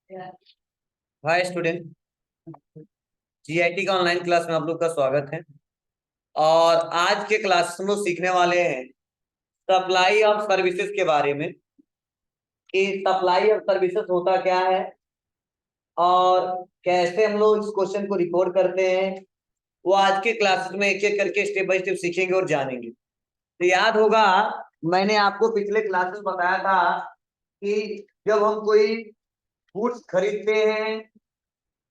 Hi student. GIT का online class में आप लोग का स्वागत है। और आज के क्लास में हम लोग सीखने वाले हैं सप्लाई ऑफ सर्विसेज के बारे में कि सप्लाई ऑफ सर्विसेज होता क्या है और कैसे हम लोग इस क्वेश्चन को रिकॉर्ड करते हैं। वो आज के क्लास में एक एक करके स्टेप बाय स्टेप सीखेंगे और जानेंगे। तो याद होगा, मैंने आपको पिछले क्लास में बताया था कि जब हम कोई गुड्स खरीदते हैं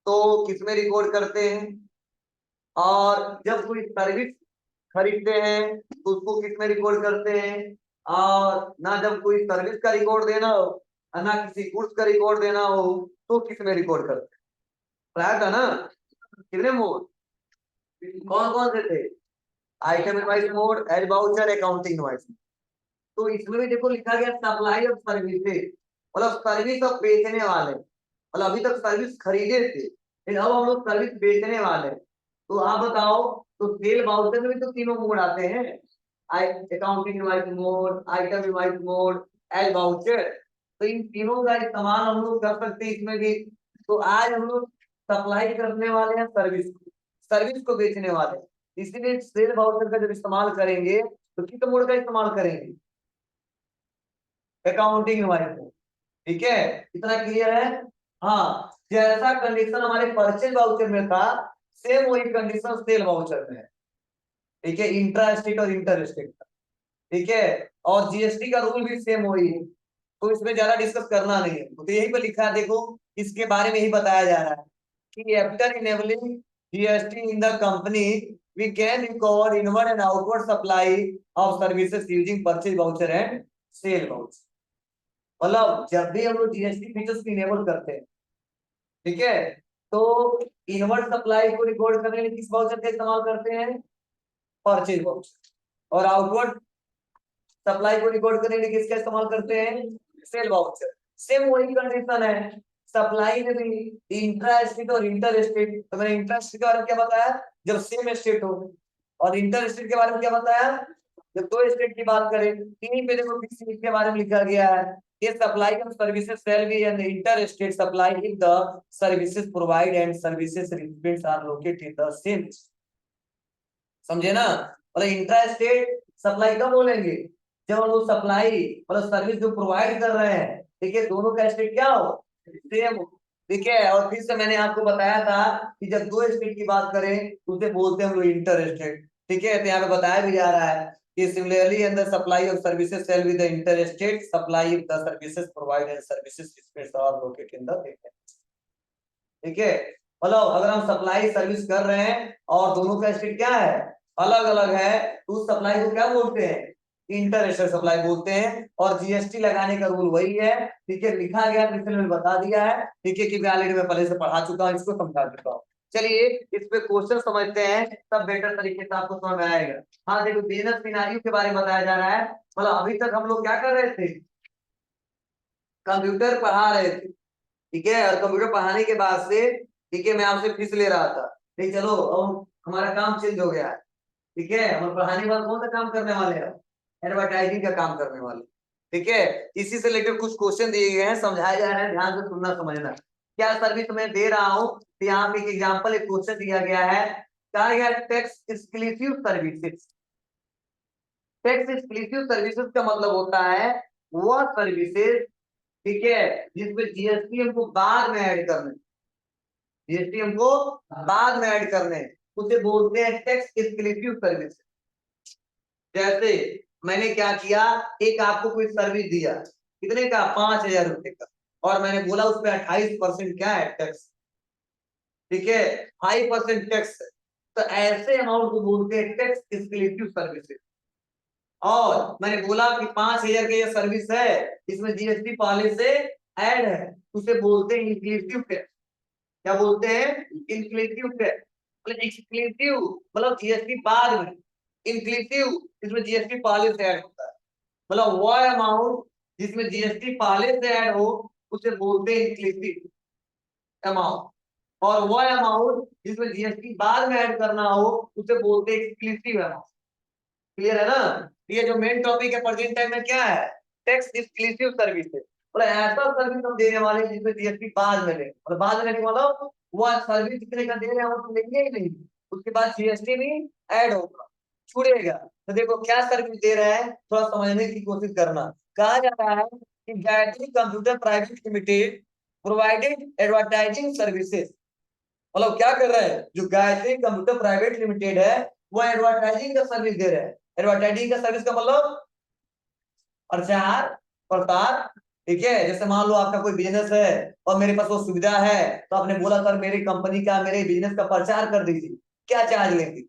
तो किसमें रिकॉर्ड करते हैं, और जब कोई सर्विस खरीदते हैं तो उसको किस में रिकॉर्ड करते हैं। और ना जब कोई सर्विस का रिकॉर्ड देना हो और ना किसी गुड्स का रिकॉर्ड देना हो तो किस में रिकॉर्ड करते हैं। राइट है ना? कितने मोड, कौन कौन से थे? Item invoice mode, as voucher, accounting invoice. तो इसमें भी देखो लिखा गया सप्लाई ऑफ सर्विसेज, मतलब सर्विस ऑफ बेचने वाले। मतलब अभी तक सर्विस खरीदे थे लेकिन अब हम लोग सर्विस बेचने वाले हैं। तो आप बताओ, तो सेल वाउचर में भी तो तीनों मोड आते हैं, accounting invoice mode, item invoice mode, as voucher. तो इन तीनों का इस्तेमाल हम लोग कर सकते हैं इसमें भी। तो आज हम लोग सप्लाई करने वाले हैं सर्विस को, सर्विस को बेचने वाले हैं। इसीलिए सेल वाउचर का जब इस्तेमाल करेंगे तो किस मोड का इस्तेमाल करेंगे? Accounting invoice mode. ठीक है, इतना क्लियर है? हाँ, जैसा कंडीशन हमारे परचेज वाउचर में था सेम वही कंडीशन सेल वाउचर में है। ठीक है, इंट्रा स्टेट और इंटर स्टेट का। ठीक है, और जीएसटी का रूल भी सेम वही है, तो इसमें ज्यादा डिस्कस करना नहीं है। तो यही पे लिखा है, देखो इसके बारे में ही बताया जा रहा है कि after enabling GST in the company we can recover inward and outward supply of services using purchase voucher and sale voucher. मतलब जब भी हम लोग जीएसटी फीचर्स को इनेबल करते हैं, ठीक है, तो इनवर्ड सप्लाई को रिकॉर्ड करने के लिए किस वाउचर का इस्तेमाल करते हैं? Purchase voucher. और आउटवर्ड सप्लाई को रिकॉर्ड करने के लिए किसका इस्तेमाल करते हैं? Cell voucher. सेम वही कंडीशन है सप्लाई में भी, इंट्रा स्टेट और इंटर स्टेट। तो मैंने इंट्रा स्टेट के बारे में क्या बताया? जब सेम स्टेट हो। और इंटर स्टेट के बारे में क्या बताया? जब दो स्टेट की बात करें। तीन पे देखो किस चीज के बारे में लिखा गया है, ये supply of services shall be an inter state supply if the services provide and services recipients are located in the same. समझे ना? मतलब इंट्रा स्टेट सप्लाई कब बोलेंगे? जब हम लोग सप्लाई मतलब सर्विस जो प्रोवाइड कर रहे हैं, ठीक है, दोनों का स्टेट क्या हो? सेम हो। ठीक है, और फिर से मैंने आपको बताया था कि जब दो स्टेट की बात करें तो उसे बोलते हैं हम लोग इंटर स्टेट। ठीक है, तो यहाँ पे बताया भी जा रहा है कि similarly in the supply of services shall be the inter state supply of the services provide and services recipients are located in the. ठीक है, मतलब अगर हम सप्लाई सर्विस कर रहे हैं और दोनों का स्टेट क्या है? अलग अलग है, तो उस सप्लाई को क्या बोलते हैं? इंटर स्टेट सप्लाई बोलते हैं। और जीएसटी लगाने का रूल वही है। ठीक है, लिखा गया पिछले में बता दिया है। ठीक है, कि ऑलरेडी मैं पहले से पढ़ा चुका हूँ, इसको समझा चुका हूँ। चलिए इस पे क्वेश्चन समझते हैं, तब बेटर तरीके से आपको समझ में आएगा। हाँ देखो, बिजनेस सिनेरियो के बारे में बताया जा रहा है। मतलब अभी तक हम लोग क्या कर रहे थे? कंप्यूटर पढ़ा रहे थे। ठीक है, और कंप्यूटर पढ़ाने के बाद से, ठीक है, मैं आपसे फीस ले रहा था। नहीं चलो अब हमारा काम चेंज हो गया है। ठीक है, हम पढ़ाने के बाद कौन सा काम करने वाले हैं? एडवर्टाइजिंग का काम करने वाले। ठीक है, इसी से रिलेटेड कुछ क्वेश्चन दिए गए हैं, समझाया जा रहा है, ध्यान से सुनना समझना। क्या सर्विस मैं दे रहा हूँ, तो यहाँ पे एक एग्जाम्पल एक क्वेश्चन दिया गया है। कहा गया tax exclusive services. Tax exclusive services का मतलब होता है वह सर्विसेज, ठीक है, जिसमें जीएसटी हमको बाद में ऐड करना है। जीएसटी हमको बाद में ऐड करने हैं, उसे बोलते हैं टैक्स एक्सक्लूसिव सर्विस। जैसे मैंने क्या किया, एक आपको कोई सर्विस दिया, कितने का? 5,000 रुपए का, और मैंने बोला उस पर 28% क्या है? टैक्स। ठीक है, 5% टैक्स। तो ऐसे अमाउंट को बोलते हैं टैक्स एक्सक्लूसिव सर्विसेज। और मैंने बोला कि 5,000 की यह सर्विस है, इसमें जीएसटी पहले से ऐड है, उसे बोलते हैं इंक्लूसिव टैक्स। क्या बोलते हैं? Inclusive tax. मतलब एक्सक्लूसिव मतलब जीएसटी बाद में, इंक्लूसिव इसमें जीएसटी पहले से ऐड होता है। मतलब वह अमाउंट जिसमें जीएसटी पहले से ऐड हो उसे बोलते हैं इंक्लूसिव अमाउंट, और वह अमाउंट जिसमें जीएसटी बाद में ऐड करना हो उसे बोलते हैं एक्सक्लूसिव अमाउंट। क्लियर है ना? ये जो मेन टॉपिक है प्रेजेंट टाइम में क्या है? Tax exclusive services. बोले ऐसा सर्विस हम देने वाले हैं जिसमें जीएसटी बाद में लेंगे, मतलब बाद में लेने मतलब वो सर्विस जितने का दे रहे हैं वो तो लेंगे ही नहीं, उसके बाद जीएसटी भी ऐड होगा, छुड़ेगा। तो देखो क्या सर्विस दे रहा है, थोड़ा समझने की कोशिश करना। कहा जा रहा है कि Gayatri computer private limited provided advertising services, मतलब क्या कर रहा है, जो गायत्री कंप्यूटर प्राइवेट लिमिटेड है वो एडवर्टाइजिंग का सर्विस दे रहा है। एडवर्टाइजिंग का सर्विस का मतलब प्रचार प्रसार, ठीक है। जैसे मान लो आपका कोई बिजनेस है और मेरे पास वो सुविधा है, तो आपने बोला सर मेरी कंपनी का मेरे बिजनेस का प्रचार कर दीजिए, क्या चार्ज लेंगे,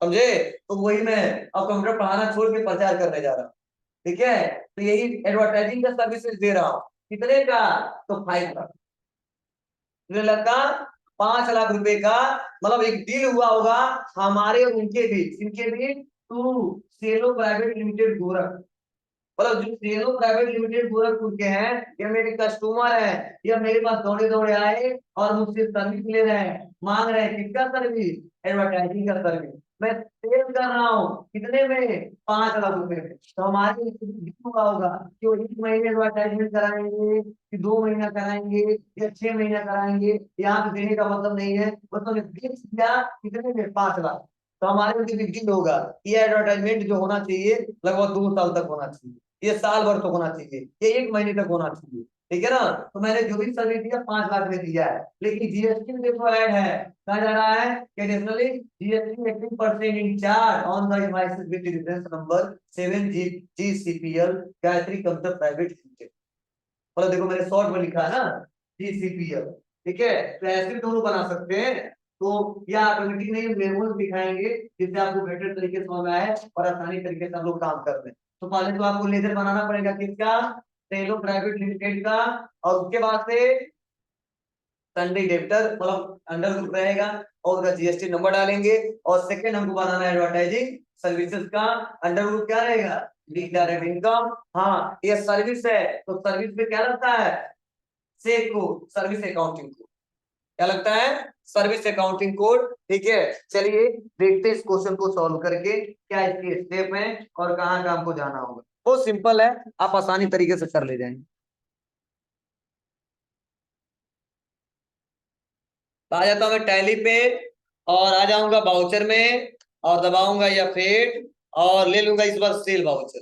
समझे। तो वही मैं अब कंप्यूटर पढ़ाना छोड़ के प्रचार करने जा रहा हूँ, ठीक है। तो यही एडवर्टाइजिंग का सर्विसेज दे रहा हूँ, कितने का, तो 5 लाख, मुझे लगता 5 लाख रुपए का, मतलब एक डील हुआ होगा हमारे और उनके बीच, इनके बीच, टू सेलो प्राइवेट लिमिटेड गोरख, मतलब जो सेलो प्राइवेट लिमिटेड गोरखपुर के हैं, ये मेरे कस्टमर हैं, ये मेरे पास दौड़े दौड़े आए और मुझसे सर्विस ले रहे हैं, मांग रहे हैं किसका सर्विस, एडवर्टाइजिंग का सर्विस। मैं सेल कर रहा हूँ कितने में, 5 लाख रुपए में। तो हमारे हुआ होगा कि वो 1 महीने एडवर्टाइजमेंट कराएंगे कि 2 महीना कराएंगे या 6 महीना कराएंगे, यहाँ पे देने का मतलब नहीं है, मतलब फिक्स किया कितने में, 5 लाख। तो हमारे उनकी बिक्री होगा, ये एडवर्टाइजमेंट जो होना चाहिए लगभग 2 साल तक होना चाहिए, ये साल भर तक होना चाहिए, ये 1 महीने तक होना चाहिए, ठीक है ना। तो मैंने जो भी सर्विस दिया 5 लाख में दिया है, लेकिन जीएसटी में देखो ऐड है, कहा जा रहा है कि additionally GST 18% in charge on the invoices with reference number 7 GCPL Gayatri computer private limited, मतलब देखो मैंने शॉर्ट में लिखा है ना, जीसीपीएल, ठीक है। तो ऐसे भी दोनों बना सकते हैं, तो या ऑटोमेटिक नहीं मेमोज दिखाएंगे जिससे आपको बेटर तरीके से समझ में आए और आसानी तरीके से हम लोग काम कर लें। तो पहले तो आपको लेजर बनाना पड़ेगा किसका, सेलो प्राइवेट लिमिटेड का, और उसके बाद से सन्डे डेबिटर मतलब अंडर ग्रुप रहेगा और उसका जीएसटी नंबर डालेंगे, और सेकंड हमको बनाना है एडवर्टाइजिंग सर्विसेज का, अंडर ग्रुप क्या रहेगा, डायरेक्ट इनकम। हाँ ये सर्विस है तो सर्विस में क्या लगता है, से को सर्विस अकाउंटिंग कोड, क्या लगता है, सर्विस अकाउंटिंग कोड, ठीक है। चलिए देखते हैं इस क्वेश्चन को सॉल्व करके क्या इसके स्टेप हैं और कहाँ कहाँ हमको जाना होगा। बहुत सिंपल है, आप आसानी तरीके से कर ले जाएंगे। तो आ जाता हूं मैं टैली पे और आ जाऊंगा बाउचर में और दबाऊंगा या फेट और ले लूंगा इस बार सेल बाउचर,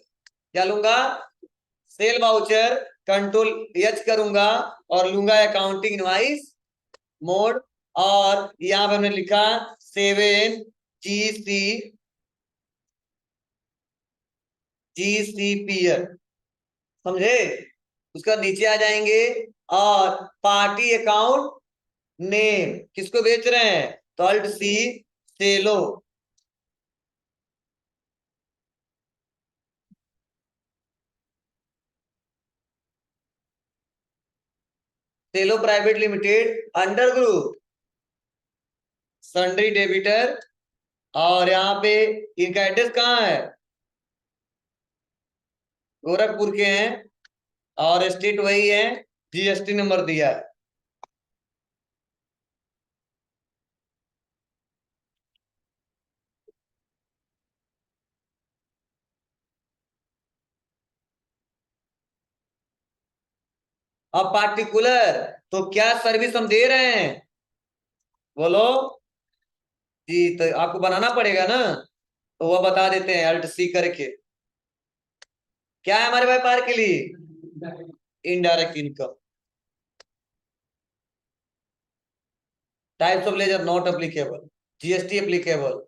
क्या लूंगा, सेल बाउचर, कंट्रोल एच करूंगा और लूंगा अकाउंटिंग इनवाइस मोड, और यहां पर हमने लिखा 7 जीसीपीएल, समझे। उसका नीचे आ जाएंगे और पार्टी अकाउंट नेम, किसको बेच रहे हैं, तो alt C Cello, Cello private limited under group sundry debtor, और यहाँ पे इनका एड्रेस कहाँ है, गोरखपुर के हैं और स्टेट वही है, जीएसटी नंबर दिया है। अब पार्टिकुलर, तो क्या सर्विस हम दे रहे हैं, बोलो जी, तो आपको बनाना पड़ेगा ना, तो वह बता देते हैं अल्ट सी करके, क्या है हमारे व्यापार के लिए, indirect income, types of ledger not applicable, GST applicable,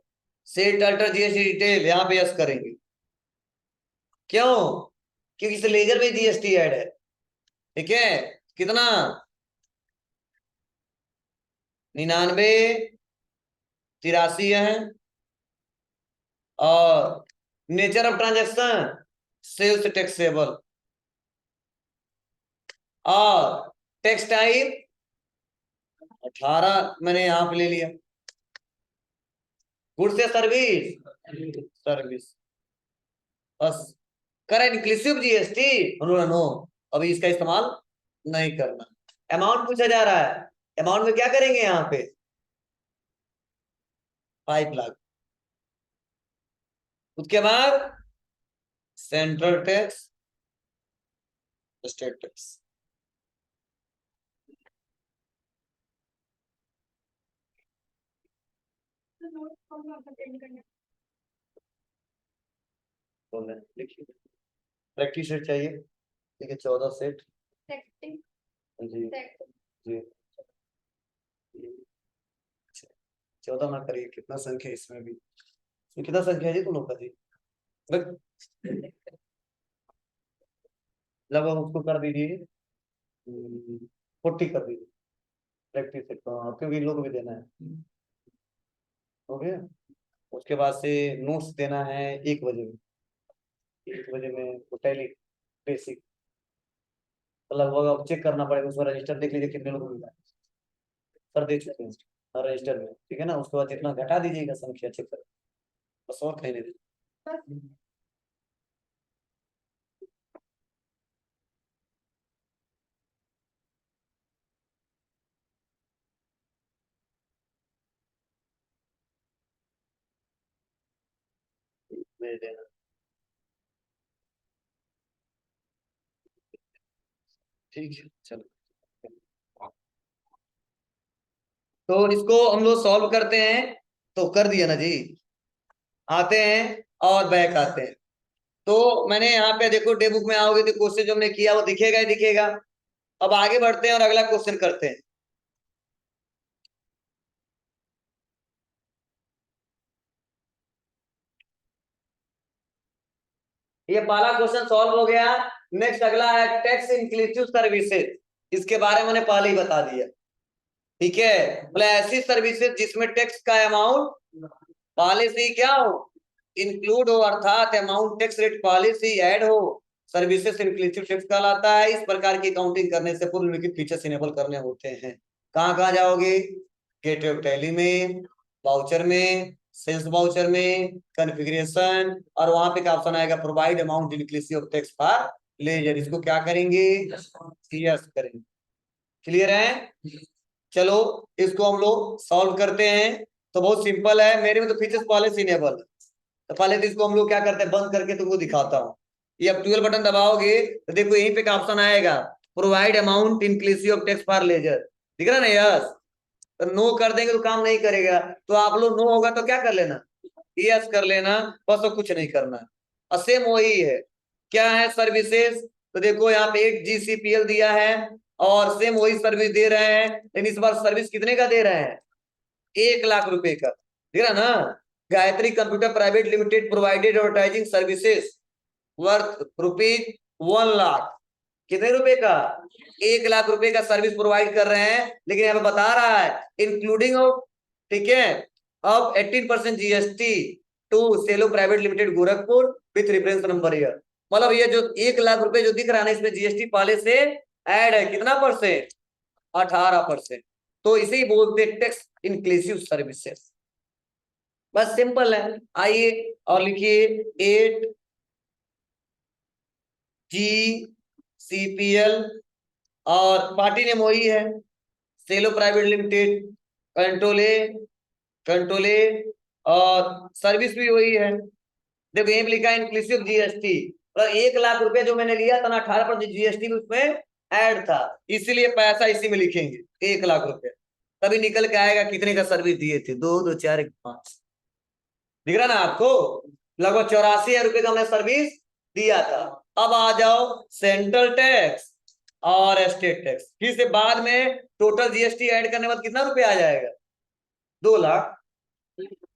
set alter GST detail, यहाँ पे यस करेंगे, क्यों, क्योंकि इस लेजर में जीएसटी ऐड है, ठीक है। कितना, 99, 83 है, और nature of transaction sales taxable, और टैक्स टाइप 18 मैंने यहां पे ले लिया, गुड्स या सर्विस, सर्विस, बस। करें इंक्लूसिव जीएसटी, उन्होंने नो, अभी इसका इस्तेमाल नहीं करना। अमाउंट पूछा जा रहा है, अमाउंट में क्या करेंगे यहाँ पे, 5 लाख, उसके बाद सेंट्रल टैक्स स्टेट टैक्स। लिखिए प्रैक्टिस सेट चाहिए, ठीक है 14 सेट जी जी। 14 ना करिए, कितना संख्या इसमें भी, इसमें कितना संख्या है जी तुम लोग का जी? लगभग उसको कर दीजिए 40 कर दीजिए प्रैक्टिस सेट, क्योंकि लोग भी देना है। हो गया, उसके बाद से नोट्स देना है 1 बजे में, 1 बजे में तो टैली बेसिक, तो लगभग अब चेक करना पड़ेगा उसमें, रजिस्टर देख लीजिए कितने लोग मिला है, सर दे चुके हैं रजिस्टर में, ठीक है ना। उसके बाद जितना घटा दीजिएगा संख्या चेक कर, बस और कहीं नहीं। भेज देना, ठीक है चलो। तो इसको हम लोग सॉल्व करते हैं, तो कर दिया ना जी, आते हैं और बैक आते हैं। तो मैंने यहाँ पे देखो डे बुक में आओगे तो क्वेश्चन जो हमने किया वो दिखेगा ही दिखेगा। अब आगे बढ़ते हैं और अगला क्वेश्चन करते हैं। ये पहला क्वेश्चन सॉल्व हो गया। नेक्स्ट अगला है टैक्स इंक्लूसिव सर्विसेज, इसके बारे में मैंने पहले ही बता दिया, ठीक है। बोले ऐसी सर्विसेज जिसमें टैक्स का अमाउंट पहले से ही क्या हो, इंक्लूड हो, अर्थात अमाउंट टैक्स रेट पहले से ही ऐड हो, सर्विसेज इंक्लूसिव टैक्स कहलाता है। इस प्रकार की काउंटिंग करने से पूर्व निम्नलिखित फीचर्स इनेबल करने होते हैं। कहाँ कहाँ जाओगे, गेटवे ऑफ टैली में, वाउचर में, सेल्स वाउचर में, कॉन्फ़िगरेशन, और वहां पे क्या ऑप्शन आएगा, provide amount inclusive of tax for ledger, इसको क्या करेंगे, यस करेंगे। क्लियर है, चलो इसको हम लोग सॉल्व करते हैं। तो बहुत सिंपल है, मेरे में तो फीचर्स पहले से इनेबल है, तो पहले तो इसको हम लोग क्या करते हैं, बंद करके तुमको दिखाता हूँ। ये अब 12 बटन दबाओगे तो देखो यहीं पे का ऑप्शन आएगा, provide amount inclusive of tax for ledger, दिख रहा ना, यस। तो नो कर देंगे तो काम नहीं करेगा, तो आप लोग नो होगा तो क्या कर लेना, यस कर लेना, बस और कुछ नहीं करना। और सेम वही है, क्या है सर्विसेज, तो देखो यहाँ पे 8 GCPL दिया है और सेम वही सर्विस दे रहे हैं, लेकिन इस बार सर्विस कितने का दे रहे हैं, 1 लाख रुपए का, ठीक है ना। Gayatri computer private limited provided advertising services worth ₹1 lakh, कितने रुपए का, 1 लाख रुपए का सर्विस प्रोवाइड कर रहे हैं। लेकिन यहाँ पे बता रहा है इंक्लूडिंग ऑफ, ठीक है, अब 18% GST to Cello private limited Gorakhpur with reference number year. मतलब ये जो 1 लाख रुपए जो दिख रहा है ना, इसमें GST पहले से ऐड है, कितना परसेंट, 18%। तो इसे ही बोलते टैक्स इंक्लूसिव सर्विसेज, बस सिंपल है। आइए और लिखिए 8 GCPL, और पार्टी नेम वही है, Cello private limited, control A, control A, और सर्विस भी वही है। देखो यही लिखा है इंक्लूसिव GST, और 1 लाख रुपए जो मैंने लिया था ना, 18% GST उसमें ऐड था, इसीलिए पैसा इसी में लिखेंगे 1 लाख रुपए, तभी निकल के आएगा कितने का सर्विस दिए थे, 2 2 4 1 5, दिख रहा ना आपको, लगभग 84,000 रुपए का हमने सर्विस दिया था। अब आ जाओ सेंट्रल टैक्स और स्टेट टैक्स, फिर से बाद में टोटल GST ऐड करने के बाद कितना रुपया आ जाएगा, 2 लाख,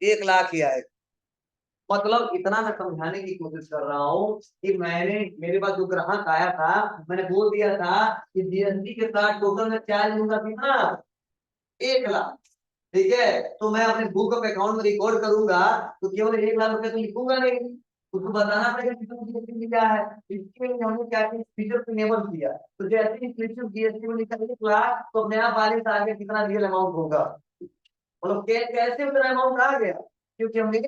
1 लाख ही आएगा। मतलब इतना मैं समझाने की कोशिश कर रहा हूँ कि मैंने, मेरे पास जो ग्राहक आया था, मैंने बोल दिया था कि GST के साथ टोटल में चार्ज दूंगा कितना, 1 लाख, ठीक है। तो मैं अपने बुक ऑफ अकाउंट में रिकॉर्ड करूंगा, तो केवल 1 लाख रुपए तो लिखूंगा नहीं, उसको बताना पड़ेगा कितना GST क्या है। इसके लिए हमने क्या किया, फीचर को इनेबल किया, तो जैसे ही GST में लिखा 1 लाख, तो अपने आप बारिश आ गया कितना रियल अमाउंट होगा। मतलब कैसे उतना अमाउंट आ गया, क्योंकि हमने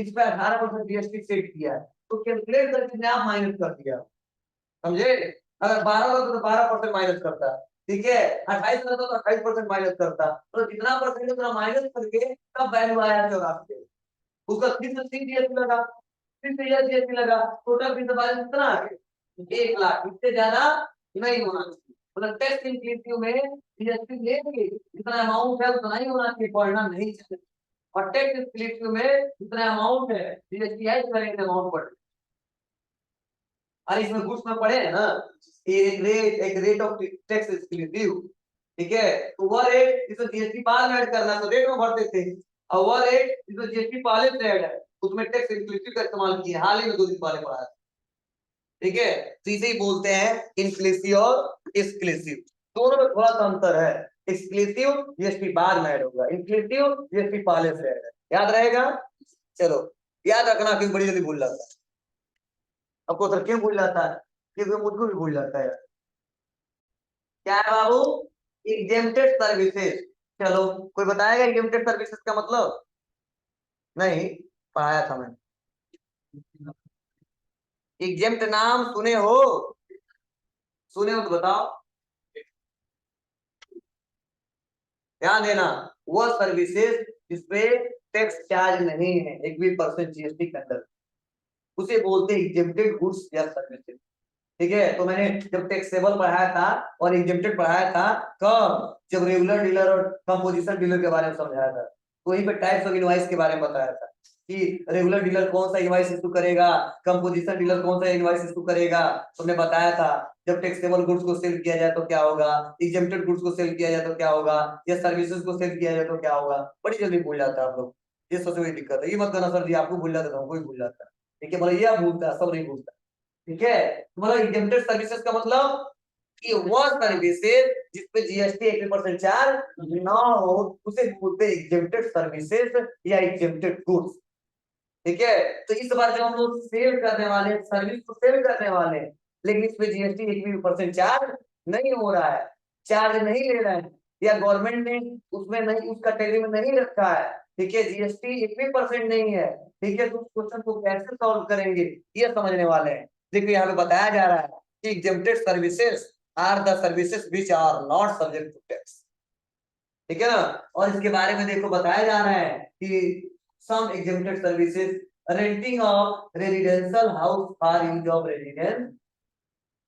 इस पे 18% GST सेट किया है, तो कैलकुलेट करके अपने आप माइनस कर दिया, समझे। अगर 12 होता तो 12% माइनस करता, ठीक है, 28 होता तो 28% माइनस करता, तो जितना परसेंट उतना माइनस करके तब वैल्यू आया 84, उसका फिर से GST लगा, फिर से यह GST लगा, टोटल फिर से बैलेंस कितना आ गया, 1 लाख, इससे ज्यादा नहीं होना चाहिए। मतलब टैक्स इंक्लूसिव में जीएसटी लेंगे, जितना अमाउंट है उतना ही होना चाहिए, बढ़ना नहीं चाहिए। और टैक्स इंक्लूसिव में जितना अमाउंट है जीएसटी है करेंगे अमाउंट बढ़। अरे इसमें गुड्स में पढ़े हैं ना, एक रेट ऑफ टैक्स इंक्लूसिव, ठीक है। तो वह रेट इसमें जीएसटी बाद में ऐड करना, तो रेट में भरते थे। और वह रेट इसमें जीएसटी पहले से ऐड है, उसमें टैक्स इंक्लूसिव का इस्तेमाल किया, हाल ही में 2 दिन पहले पढ़ा था, ठीक है। तो इसे ही बोलते हैं इंक्लूसिव और एक्सक्लूसिव, दोनों में थोड़ा सा अंतर है। एक्सक्लूसिव जीएसटी बाद में ऐड होगा, इंक्लूसिव जीएसटी पहले से ऐड है, याद रहेगा। चलो याद रखना, क्योंकि बड़ी जल्दी भूल जाता है आपको, सर क्यों भूल जाता है, क्योंकि मुझको भी भूल जाता है। क्या है बाबू, एग्जेम्प्टेड सर्विसेज। चलो कोई बताएगा एग्जेम्प्टेड सर्विसेज का मतलब, नहीं पढ़ाया था मैंने। एग्जेम्प्ट नाम सुने हो, सुने हो तो बताओ, ध्यान देना। वो सर्विसेज जिसपे टैक्स चार्ज नहीं है 1% जीएसटी के अंदर, उसे बोलते हैं एग्जेम्प्टेड गुड्स या सर्विसेज, ठीक है। तो मैंने जब टैक्सेबल पढ़ाया था और एग्जेम्प्टेड पढ़ाया था, कब, जब रेगुलर डीलर और कंपोजिशन डीलर के बारे में समझाया था, तो वहीं पे टाइप्स ऑफ इनवॉइस के बारे में बताया था कि रेगुलर डीलर कौन सा इनवॉइस इशू करेगा, कंपोजिशन डीलर कौन सा इनवॉइस इशू करेगा। तुमने बताया था जब टैक्सेबल गुड्स को सेल किया जाए तो क्या होगा, एग्जेम्प्टेड गुड्स को सेल किया जाए तो क्या होगा, या सर्विसेज को सेल किया जाए तो क्या होगा। बड़ी जल्दी भूल जाता है आप लोग, ये सबसे बड़ी दिक्कत है। ये मत करना सर जी, आपको भूल जाता था, कोई भूल जाता है, ठीक है। मतलब ये आप भूलता है, सब नहीं भूलता, ठीक है। मतलब एग्जेम्प्टेड सर्विसेज का मतलब कि वह सर्विसेज जिसपे जीएसटी 1% चार्ज ना हो, उसे बोलते हैं एग्जेम्प्टेड सर्विसेज या एग्जेम्प्टेड गुड्स, ठीक है। तो इस बार जब हम लोग सेल करने वाले, सर्विस को सेल करने वाले, लेकिन इस पे जीएसटी 1% चार्ज नहीं हो रहा है, चार्ज नहीं ले रहे हैं, या गवर्नमेंट ने उसमें नहीं, उस कैटेगरी में नहीं रखा है, ठीक है, जीएसटी 1% नहीं है, ठीक है। तो उस क्वेश्चन को कैसे सॉल्व करेंगे, ये समझने वाले हैं। देखिए यहाँ पे बताया जा रहा है कि exempted services are the services which are not subject to tax, ठीक है ना। और इसके बारे में देखो बताया जा रहा है कि some exempted services, renting of residential house for use of residence,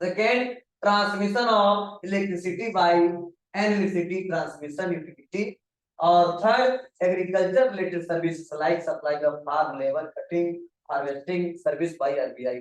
second, transmission of electricity by electricity transmission utility, और third, agriculture related services like supply of farm labor, cutting, harvesting service by RBI,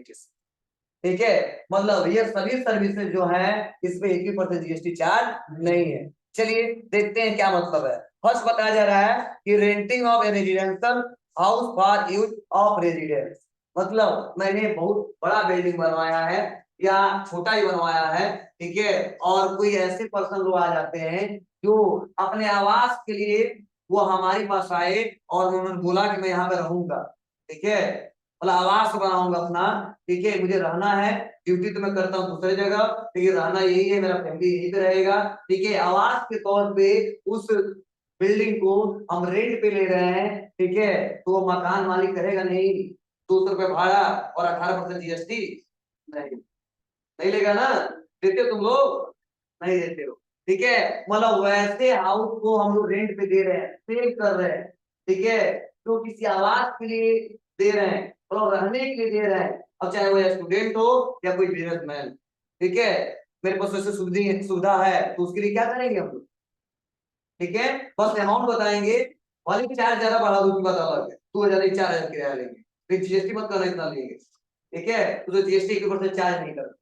ठीक है। मतलब ये सभी services जो है इसमें 1% GST charge नहीं है। चलिए देखते हैं क्या मतलब है। फर्स्ट बताया जा रहा है कि renting of A residential house for use of residence, मतलब मैंने बहुत बड़ा बिल्डिंग बनवाया है या छोटा ही बनवाया है, ठीक है। और कोई ऐसे पर्सन लोग आ जाते हैं जो अपने आवास के लिए वो हमारे पास आए और उन्होंने बोला कि मैं यहाँ पे रहूंगा, ठीक है, मतलब आवास बनाऊंगा अपना, ठीक है, मुझे रहना है, ड्यूटी तो मैं करता हूँ दूसरी जगह, लेकिन रहना यही है, मेरा फैमिली यहीं पे रहेगा, ठीक है। आवास के तौर पे उस बिल्डिंग को हम रेंट पे ले रहे हैं, ठीक है। तो वो मकान मालिक कहेगा नहीं 200 रुपये भाड़ा और 18% जीएसटी, नहीं, नहीं लेगा ना, देते हो तुम लोग, नहीं देते हो, ठीक है। मतलब वैसे हाउस को हम लोग रेंट पे दे रहे हैं, सेल कर रहे हैं, ठीक है, तो किसी आवास के लिए दे रहे हैं और रहने के लिए दे रहे हैं, अब चाहे वो स्टूडेंट हो या कोई बिजनेसमैन, ठीक है। मेरे पास वैसे सुविधा है तो उसके लिए क्या करेंगे हम लोग, ठीक है, बस अमाउंट बताएंगे, वाली चार्ज ज्यादा बढ़ा दो की बात अलग है, 2000 4000 किराया लेंगे, फिर जीएसटी मत करना इतना लेंगे, ठीक है। तो जीएसटी के ऊपर से चार्ज नहीं करते,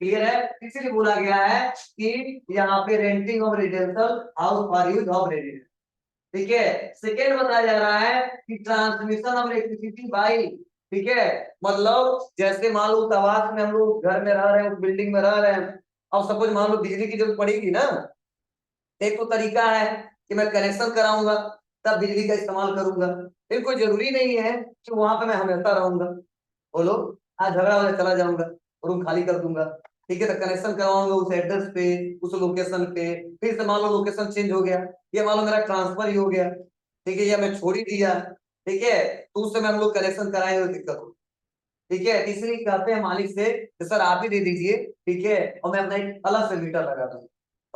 क्लियर है। इसीलिए बोला गया है कि यहाँ पे renting of residential house for use of residence, ठीक है। सेकेंड बताया जा रहा है कि ट्रांसमिशन ऑफ इलेक्ट्रिसिटी बाई, ठीक है, मतलब जैसे मान लो उस आवास में हम लोग घर में रह रहे हैं, उस बिल्डिंग में रह रहे हैं, अब सपोज मान लो बिजली की जरूरत पड़ेगी ना, एक तो तरीका है कि मैं कनेक्शन कराऊंगा तब बिजली का इस्तेमाल करूंगा, फिर कोई जरूरी नहीं है कि वहां पे मैं हमेशा रहूंगा, बोलो आज झगड़ा हो जाए चला जाऊंगा, रूम खाली कर दूंगा, ठीक है। तो कनेक्शन करवाऊंगा उस एड्रेस पे, उस लोकेशन पे, फिर से मान लो लोकेशन चेंज हो गया, ये मान लो मेरा ट्रांसफर ही हो गया, ठीक है, या मैं छोड़ ही दिया, ठीक है, तो उस समय हम लोग कनेक्शन कराएंगे तो दिक्कत हो, ठीक है। इसलिए कहते हैं मालिक से कि सर आप ही दे दीजिए, ठीक है, और मैं अपना एक अलग से मीटर लगा दूंगा,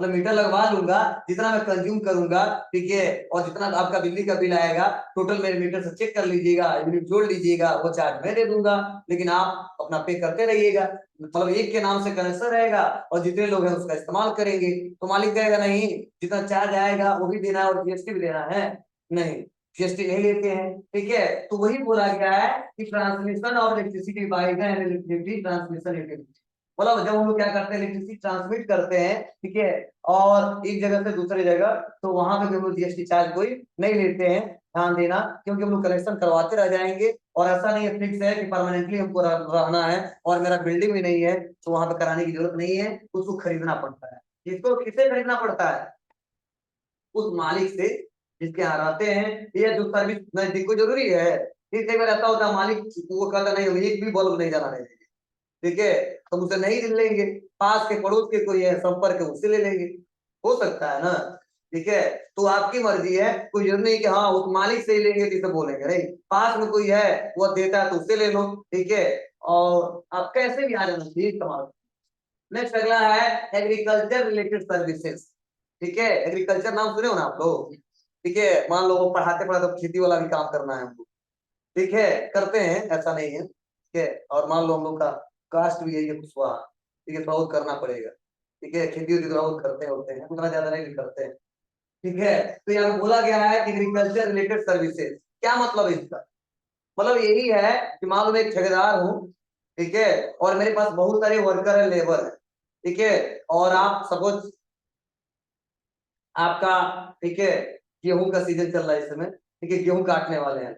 मतलब मीटर लगवा लूंगा, जितना मैं कंज्यूम करूंगा, ठीक है, और जितना आपका बिजली का बिल आएगा टोटल मेरे मीटर से चेक कर लीजिएगा, यूनिट जोड़ लीजिएगा, वो चार्ज मैं दे दूंगा, लेकिन आप अपना पे करते रहिएगा। मतलब एक के नाम से कनेक्शन रहेगा और जितने लोग हैं उसका इस्तेमाल करेंगे। तो मालिक कहेगा नहीं, जितना चार्ज आएगा वो भी देना है और जीएसटी भी देना है, नहीं जीएसटी नहीं लेते हैं, ठीक है। तो वही बोला गया है कि transmission of electricity by the electricity transmission utility, मतलब जब हम लोग क्या करते हैं, इलेक्ट्रिसिटी ट्रांसमिट करते हैं, ठीक है, और एक जगह से दूसरी जगह, तो वहां पे हम लोग जीएसटी चार्ज कोई नहीं लेते हैं। ध्यान देना, क्योंकि हम लोग कलेक्शन करवाते रह जाएंगे, और ऐसा नहीं है फिक्स है कि परमानेंटली हमको रहना है और मेरा बिल्डिंग भी नहीं है तो वहां पे कराने की जरूरत नहीं है, उसको खरीदना पड़ता है। जिसको किसे खरीदना पड़ता है? उस मालिक से जिसके यहाँ रहते हैं, ये जो सर्विस नजदीक को जरूरी है। ठीक है, अगर ऐसा होता है मालिक वो कहता नहीं होगा, एक भी बल्ब नहीं जलाने देंगे, ठीक है, तो उसे नहीं लेंगे, पास के पड़ोस के कोई है संपर्क है उससे ले लेंगे, हो सकता है ना, ठीक है। तो आपकी मर्जी है, कोई जरूरी नहीं कि हाँ उस मालिक से ही लेंगे तो इसे बोलेंगे नहीं, पास में कोई है वो देता है तो उससे ले लो, ठीक है। और आप कैसे भी आ जाना चाहिए इस्तेमाल। नेक्स्ट अगला है एग्रीकल्चर रिलेटेड सर्विसेज, ठीक है। एग्रीकल्चर नाम सुने हो ना आप लोग, ठीक है, मान लो वो पढ़ाते पढ़ाते तो खेती वाला भी काम करना है हमको, ठीक है, करते हैं, ऐसा नहीं है, ठीक है। और मान लो हम लोग का कास्ट भी यही है कुशवाहा, ठीक है, बहुत करना पड़ेगा, ठीक है, खेती उती बहुत करते होते हैं, उतना ज्यादा नहीं भी करते हैं, ठीक है। तो यहाँ बोला गया है एग्रीकल्चर रिलेटेड सर्विसेज, क्या मतलब है इसका? मतलब यही है कि मान लो मैं एक ठेकेदार हूँ, ठीक है, और मेरे पास बहुत सारे वर्कर है, लेबर है, ठीक है, और आप सपोज आपका, ठीक है, गेहूं का सीजन चल रहा है इस समय, ठीक है, गेहूं काटने वाले हैं,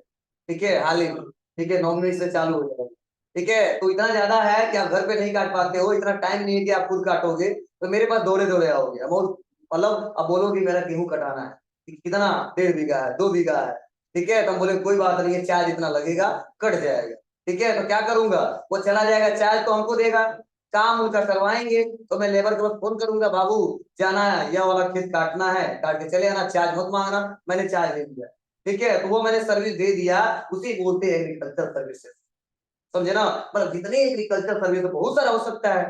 ठीक है, हाल ही में, ठीक है, 9 मिनट से चालू हो जाएगा, ठीक है। तो इतना ज्यादा है कि आप घर पे नहीं काट पाते हो, इतना टाइम नहीं है कि आप खुद काटोगे, तो मेरे पास दौड़े दौड़े आओगे, अब मतलब अब बोलो कि मेरा गेहूं कटाना है, कितना 1.5 बीघा है, 2 बीघा है, ठीक है, तो हम बोले कोई बात नहीं है, चार्ज इतना लगेगा, कट जाएगा, ठीक है। तो क्या करूंगा, वो चला जाएगा, चार्ज तो हमको देगा, काम उनका करवाएंगे, तो मैं लेबर के पास फोन करूंगा, बाबू जाना है, यह वाला खेत काटना है, काट के चले आना, चार्ज मत मांगना, मैंने चार्ज दे दिया, ठीक है, तो वो मैंने सर्विस दे दिया, उसी बोलते हैं एग्रीकल्चर सर्विसेज, समझे ना। मतलब जितने एग्रीकल्चर सर्विस बहुत सारा हो सकता है,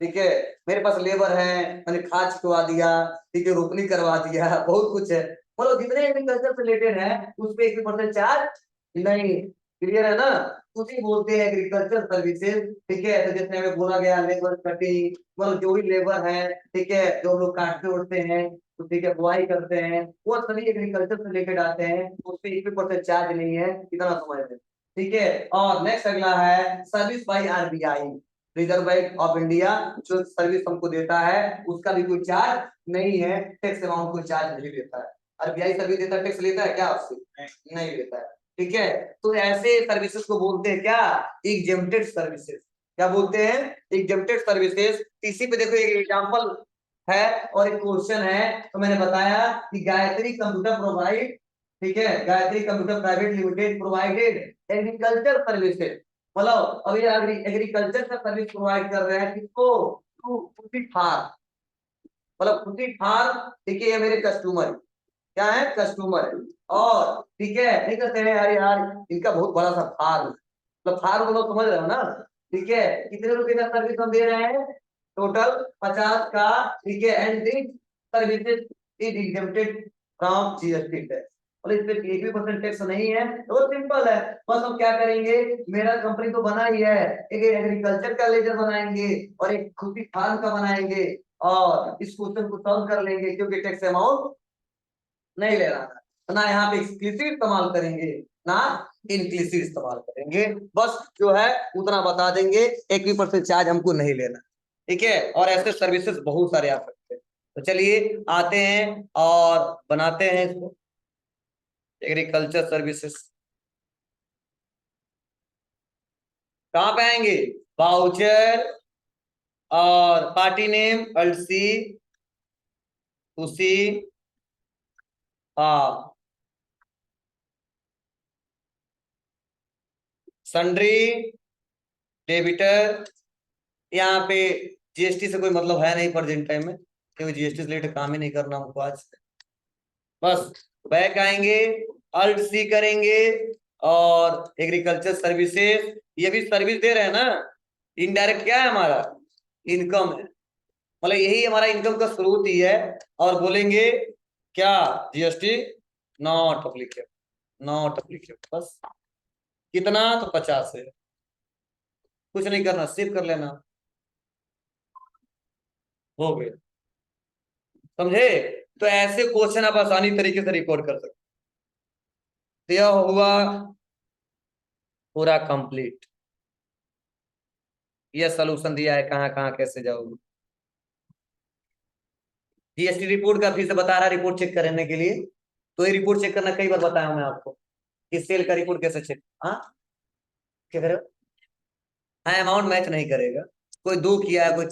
ठीक है, मेरे पास लेबर है, मैंने खाद छिटवा दिया, ठीक है, रोपनी करवा दिया, बहुत कुछ है, मतलब जितने एग्रीकल्चर से रिलेटेड है उस पे 1% चार्ज नहीं, क्लियर है ना। उसी बोलते हैं एग्रीकल्चर सर्विसेज, ठीक है। तो जैसे हमें बोला गया लेबर कटिंग, मतलब जो भी लेबर है, ठीक है, जो लोग काटते उड़ते हैं, तो ठीक है, बुआई करते हैं, वो सभी एग्रीकल्चर से रिलेटेड आते हैं, उस पे 1% चार्ज नहीं है, इतना समझ लें, ठीक है। और नेक्स्ट अगला है service by RBI, reserve bank of India, जो सर्विस हमको देता है उसका भी कोई चार्ज नहीं है, टैक्स अमाउंट कोई चार्ज नहीं लेता है। आरबीआई सर्विस देता है, टैक्स लेता है क्या आपसे? नहीं लेता है, ठीक है। तो ऐसे सर्विसेज को बोलते हैं क्या? Exempted services. क्या बोलते हैं? Exempted services. इसी पे देखो एक एग्जांपल है और एक क्वेश्चन है, तो मैंने बताया कि गायत्री कंप्यूटर प्रोवाइड, ठीक है, Gayatri computer private limited provided agriculture services, मतलब अब ये एग्रीकल्चर का सर्विस प्रोवाइड कर रहे हैं किसको? टू खुशी फार्म, मतलब खुशी फार्म, ठीक है, ये मेरे कस्टमर, क्या है? कस्टमर है। और ठीक है, नहीं कहते हैं अरे यार इनका बहुत बड़ा सा फार्म, मतलब फार्म लोग समझ रहे हो ना, ठीक है। कितने रुपए का सर्विस हम दे रहे हैं? टोटल 50 का, ठीक है, and this services is exempted from GST tax, और इस पे एक भी परसेंट टैक्स नहीं है, तो सिंपल है। बस हम क्या करेंगे, मेरा कंपनी तो बना ही है, एक एग्रीकल्चर का लेजर बनाएंगे और एक खुद ही फार्म का बनाएंगे, और इस क्वेश्चन को सॉल्व कर लेंगे, क्योंकि टैक्स अमाउंट नहीं ले रहा था, तो ना यहाँ पे एक्सक्लूसिव इस्तेमाल करेंगे ना इनक्लूसिव इस्तेमाल करेंगे, बस जो है उतना बता देंगे, एक भी परसेंट चार्ज हमको नहीं लेना, ठीक है। और ऐसे सर्विसेज बहुत सारे आ सकते हैं, तो चलिए आते हैं और बनाते हैं इसको, एग्रीकल्चर सर्विसेज कहाँ पे आएंगे? वाउचर, और पार्टी नेम अलसी, उसी, हाँ, सन्ड्री, डेबिटर, यहाँ पे जीएसटी से कोई मतलब है नहीं प्रेजेंट टाइम में, क्योंकि जीएसटी से रिलेटेड काम ही नहीं करना हमको आज, बस बैक आएंगे, अल्ट सी करेंगे, और एग्रीकल्चर सर्विसेज, ये भी सर्विस दे रहे हैं ना, इनडायरेक्ट क्या है हमारा? इनकम है, मतलब यही हमारा इनकम का स्रोत ही है। और बोलेंगे क्या, GST not applicable, not applicable. बस कितना, तो 50 है। कुछ नहीं करना, सेव कर लेना, हो गया। समझे? तो ऐसे क्वेश्चन आप आसानी तरीके से रिकॉर्ड कर सकते। तो यह हुआ पूरा कंप्लीट। यह सोल्यूशन दिया है कहाँ कहाँ कैसे जाओगे। जीएसटी रिपोर्ट का फिर से बता रहा, रिपोर्ट चेक करने के लिए। तो ये रिपोर्ट चेक करना कई बार बताया हूं मैं आपको कि सेल का रिपोर्ट कैसे चेक। हाँ, क्या करेगा? हाँ, अमाउंट मैच नहीं करेगा। कोई 2 किया है, कोई